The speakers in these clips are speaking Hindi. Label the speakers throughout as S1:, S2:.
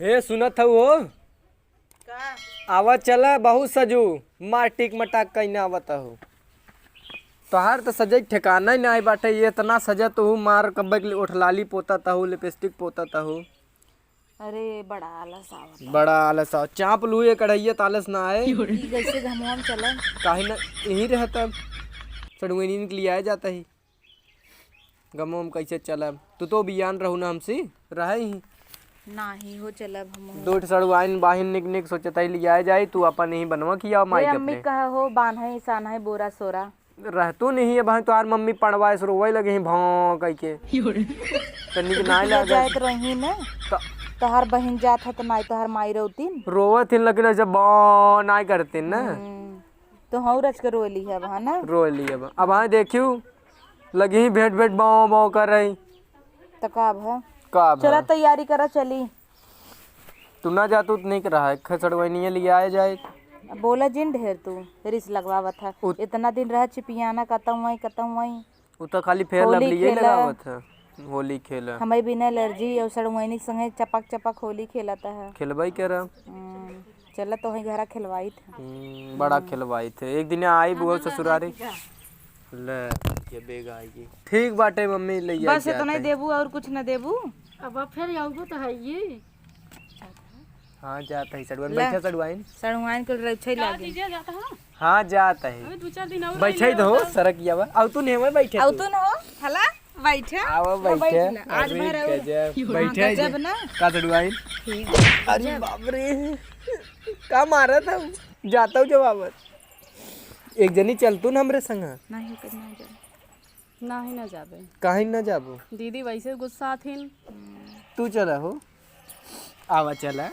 S1: हे सुनत हो
S2: का
S1: आवत चला बहुत सजू मार टिक मटाक कहीं आवत हो तोहार तो सजे ठिकाना ही नहीं बाटे। ये इतना सजत हूँ मार कब्बे के लिए उठलाली पोता हूँ लिपस्टिक पोता हूँ।
S2: अरे बड़ा आलस आवत
S1: बड़ा आलस आओ चाप लुए कढ़ैया तालस ना आए
S2: ई कैसे घमवा में चलन
S1: काहे ना यही रहता सड़ुनी के लिए आ जाता ही गमो हम कैसे चलब तू तो बियान रहू ना हमसे रहे ही
S2: नाही हो चलब हम
S1: दो सड़ुआइन बाहिन निक निक सोचता ही लिया जाए तू अपन यही बनवा किया माई के
S2: अम्मी
S1: अपने
S2: कहा हो बान्हे सान्हे बोरा सोरा
S1: रहतू नहीं है भाई तोहार मम्मी पढ़वाए से रोवे लगे ही भौं कह के तनी के नाई
S2: ले
S1: लग
S2: जाए तो रही न तोहार बहन जात है तो नाई तोहार माई रोतीन
S1: रोवत ही लेकिन ऐसे भौं नाई करते न
S2: तो हाँ रच के रोली है वहाँ ना
S1: रो ली अब हाँ देखियो लगी ही भेंट भेंट बाँ बाँ कर रही
S2: तो कब है
S1: का
S2: चला तैयारी करा चली
S1: तू ना जातू तो नहीं कर रहा है खसड़वैनिया लिए आए जाए
S2: बोला जिन ढेर तू रिस लगवावत है इतना दिन रह चिपियाना कतम वही
S1: वो तो खाली फेर
S2: होली
S1: लवलिए
S2: खेला।
S1: लगावत है होली खेला
S2: हमें बिना एलर्जी और सड़वैनी संगे चपक चपक होली खेलता है
S1: खेलबाई कर
S2: चला तो वही घरा खिलवाई था
S1: बड़ा खिलवाई थे एक दिन आई बुआ ससुरारी ले ये बेग आएगी ठीक बाटे मम्मी ले
S2: बस तो नहीं देबू और कुछ न देबू
S3: अब फिर आऊगो तो है ये
S1: हाँ जाता है सड़वाइन बैठा सड़वाइन
S2: सड़वाइन के रछै लागे
S3: दीजिए जाता है
S1: हाँ जाता है
S3: अभी 2-4 दिन और
S1: बैठे तो हो सरक जावा अब तू नहीं बैठे
S2: औ तू न हो हला बैठे
S1: आओ बैठे
S2: आज भर आओ।
S1: बैठे
S2: गजब ना
S1: का सड़वाइन अरे बाप रे का मारा था जाता हूँ जब एक जनी चलतू ना हमरे संग
S2: नहीं करना जा
S3: नहीं ना जाबे
S1: कहीं ना जाबो
S3: दीदी वैसे गुस्सा थीन
S1: तू चला हो आवा चला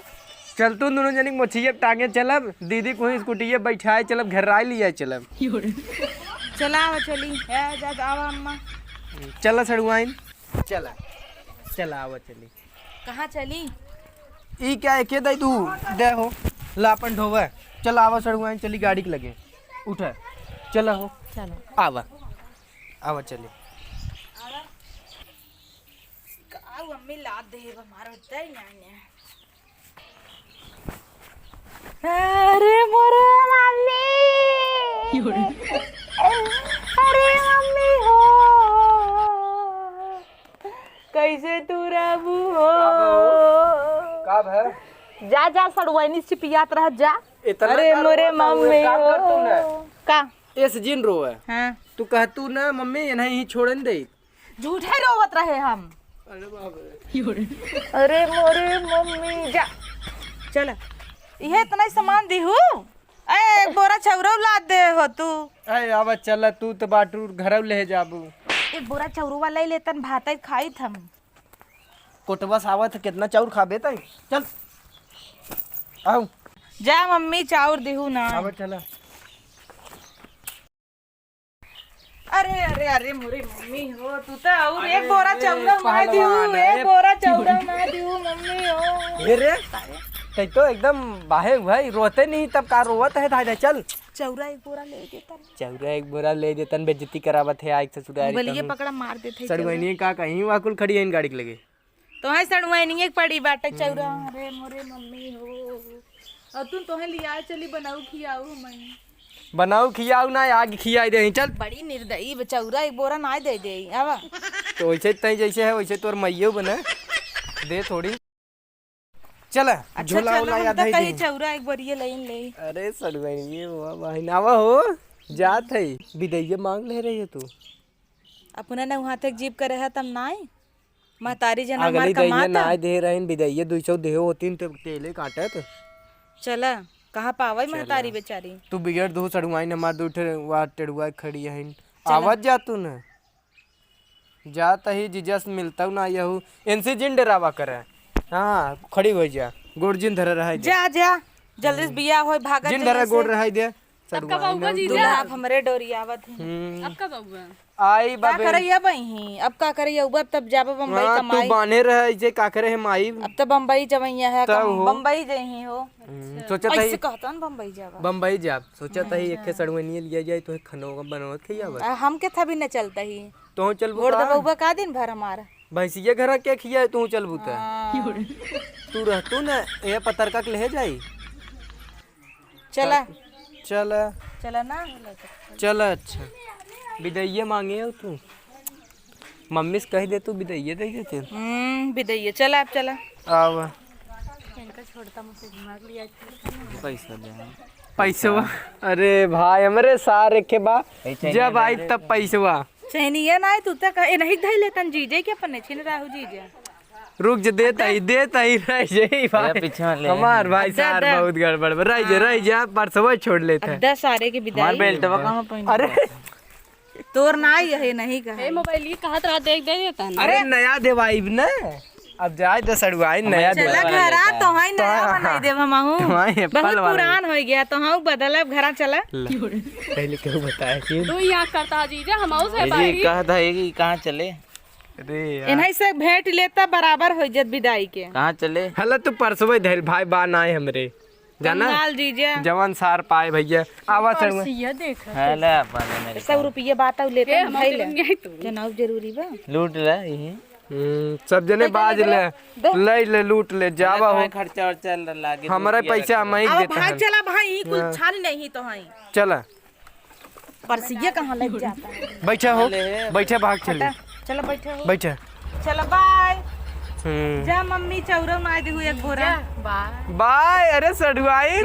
S1: चल तू दोनों जनी मोछिए टांगे चलब दीदी को ही स्कूटी बैठाए चलब घर राय लिया चलब
S2: चला आवा चली है जा आवा अम्मा
S1: चला सड़ुआइन चला चला आवा चली
S2: कहाँ चली
S1: ई क्या है के दई तू दे हो लापन ढोवा चल आवा सड़ुआइन चली गाड़ी के लगे उठा चला हो
S2: चलो
S1: आवा आवा चली
S2: का मम्मी ला दे हमारा तय ना अरे मोरे मम्मी अरे मम्मी हो कैसे तू रहबू हो
S1: कब है
S2: जा जा सड़वैनी चिपियात रह जा
S1: इतना
S2: अरे
S1: का
S2: मोरे
S1: रोता हुआ,
S2: मम्मी
S1: काम कर तू ना।
S2: हो का
S1: इस जिन रोवे
S2: हाँ
S1: तू कहतू ना मम्मी नहीं छोड़न दे
S2: झूठे रोवत रहे हम
S1: अरे बाप रे
S2: अरे मोरे मम्मी जा चल ये इतना ही सामान दीहू ए एक बोरा चौरव ला दे हो तू
S1: अरे आवा चला तू तो बाटू घर ले जाबू
S2: एक बोरा चौरू वाला ही लेतन भात खाई थम
S1: कोटवा सावत कितना चाउर खाबे तई चल आओ
S2: जा मम्मी चाउर दीहू ना
S1: आवा चला
S2: अरे अरे अरे मोरे मम्मी हो तू तो और एक बोरा चौरव ना दीहू एक बोरा चौरव ना दीहू मम्मी हो
S1: ये रे तई तो एकदम बाहे भाई रोते नहीं तब का रोवत है धाय चल
S2: चौरा एक बोरा ले देता
S1: चौरा एक बोरा ले देतन बेइज्जती करावत है आइक ससुरारी
S2: बलिए पकड़ा मार देते
S1: सड़वैनी का कहीं वाकुल खड़ी है इन गाड़ी के लगे
S2: तो है सड़वैनी एक पड़ी बाटे चौरा अरे मोरे मम्मी हो और तुम तोहे लिया चली बनाऊ खियाऊ मैं
S1: बनाओ खियाऊ ना आग खियाई दे चल
S2: बड़ी निर्दयी चौरा एक बोरा ना दे दे आवा
S1: तो वैसे तई जैसे है वैसे तोर मैयो बने दे थोड़ी चला झोला
S2: चलो
S1: उला
S2: हम
S1: याद
S2: तो
S1: है
S2: कहीं चौरा एक बोरिए लेन ले
S1: अरे सड़वैनी ये हुआ बहिनावा हो जात है विदैया मांग ले रही है तू
S2: अपना न वहां तक जीप करे है तम नाई महतारी जना मार
S1: अगली दैया
S2: कमाता
S1: ना दे रहे विदैया 200 देहो होती तो तेले काटत
S2: चला कहाँ पावे महतारी बेचारी
S1: तू बिगड़ दो सड़ुआई न मार दो वा टेड़ुआ खड़ी है आवाज जा तू न जाता ही जिजस मिलता ना यहू इनसे जिन डरावा करे हाँ खड़ी हो जा गोड़ जिन धर रहा
S2: जा जा जल्दी से बिया होय भागत
S1: जिन धर गोड़ रहा दे
S2: दूल्हा हमरे डोरी आवत है
S3: अब कब आऊगा
S1: आई
S2: का
S1: बाबे
S2: करैया बही अब का करैया अब तब जाबे बम्बई
S1: हाँ, तू
S2: कमाई
S1: बाने रहे जे का करे है माई
S2: अब तो बम्बई जवैया है
S1: तब हो।
S2: बम्बई जही हो
S1: सोचत
S2: ऐसे
S1: है
S2: कहता न बम्बई जावा
S1: बम्बई जाब सोचत है एक सड़वैनी लिया जाए तो खनो बनवत खइयावा
S2: हम के था भी न चलता ही
S1: तो चल
S2: गोड़ दबौबा का दिन भर हमारा
S1: भैंसिया घर के खिया तू चल बूता तू रहतू न ये पतरका के ले जाई
S2: चला
S1: चल
S2: चला ना
S1: चल अच्छा विदैये मांगे हो तू मम्मी से कह दे तू विदैये दे देते
S2: विदैये चला अब चला
S1: आव पैसवा अरे भाई हमरे सारे के बा जब आई तब पैसवा
S2: चैनिया ना तू तक नहीं धई लेतन जीजे के अपन छिन राहु जीजे
S1: रुक जे देता ही रह जाई भाई हमार भाई सार बहुत गड़बड़ रह जा परसवा छोड़ लेते
S2: अद्दा सारे के विदाई
S4: बेल्टवा कहां पहन
S1: अरे
S2: तोर ना है नहीं कहा
S3: मोबाइल ये कहा तरह देख दे देता है
S1: अरे नया देवाई न अब जाए तो सड़ुआई नया
S2: चला घरा तो हाई नया बनाई देव हमहू
S1: तुम्हारे
S2: बहुत पुरान हो गया तो हम बदलब घरा चला
S1: पहले क्यों बताया कि
S3: तू यहाँ करता जीजा हम से
S4: जी कहता है कि कहां चले
S1: अरे
S2: इन्हीं से भेंट लेता बराबर हो जत विदाई के
S4: कहां चले
S1: हला तू परसवे धैर भाई बान आए हमरे जाना
S2: कंगाल जीजे
S1: जवान सार पाए भैया आवा सड़ुआ
S3: ये देख
S4: हेला अपन मेरे
S2: 100 रुपये बात लेते हैं भाई ले
S3: यही तो
S2: जनाब जरूरी बा
S4: लूट ले यही
S1: सब जने बाज ले लूट ले जावा हो
S4: खर्चा और चल लागे
S1: हमारे पैसा हम ही
S2: अब
S1: देते
S2: भाग
S1: हैं
S2: चला भाई ही कुल छान नहीं तो हाई
S1: चला
S2: परसिया कहाँ लग जाता है
S1: बैठा हो बैठा भाग चले
S2: चलो बैठो
S1: बैठा
S2: चलो बाय जा मम्मी चौरो मार दी एक बोरा
S3: बाय
S1: बाय अरे सड़ुआई